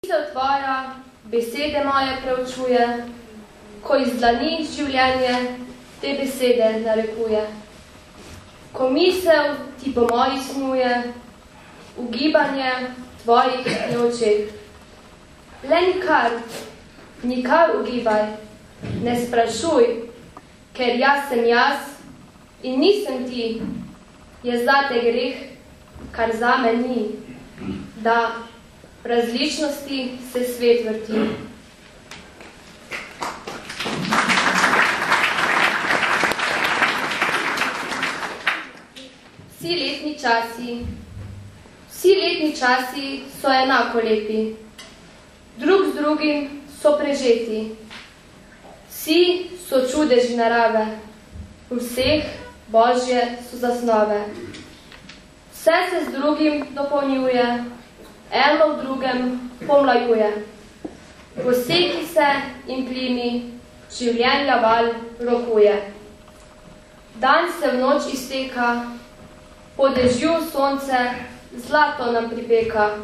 Misel tvoja, besede moje preučuje, ko iz dlani življenje te besede narekuje. Ko misel ti po moji snuje, ugibanje tvojih je očeh. Le nikar ugibaj, ne sprašuj, ker jaz sem jaz in nisem ti, je zate greh, kar zame ni, da v različnosti se svet vrti. Vsi letni časi so enako lepi, drug z drugim so prežeti. Vsi so čudeži narave, vseh Božje so zasnove. Vse se z drugim dopolnjuje, eno v drugem pomlajuje. Poseki se in plimi, življenja val rokuje. Dan se v noč izteka, po dežju sonce zlato nam pripeka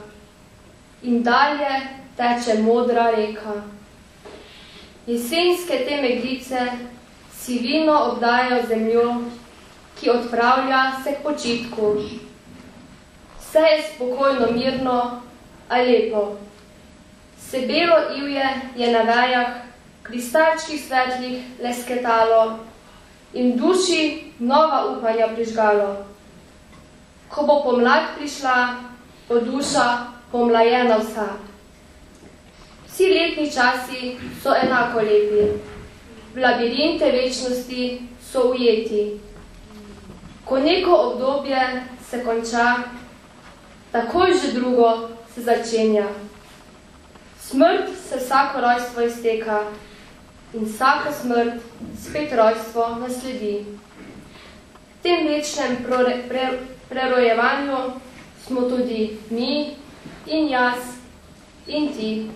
in dalje teče modra reka. Jesenske te meglice sivino obdajajo zemljo, ki odpravlja se k počitku. Vse je spokojno, mirno, a lepo. Se belo ivje je na vejah, kristalčkih svetlih lesketalo in v duši nova upanja prižgalo. Ko bo pomlad prišla, bo duša pomlajena vsa. Vsi letni časi so enako lepi, v labirinte večnosti so ujeti. Ko neko obdobje se konča, takoj že drugo se začenja. Smrt se vsako rojstvo izteka in vsaka smrt spet rojstvo nasledi. V tem večnem prerojevanju smo tudi mi in jaz in ti.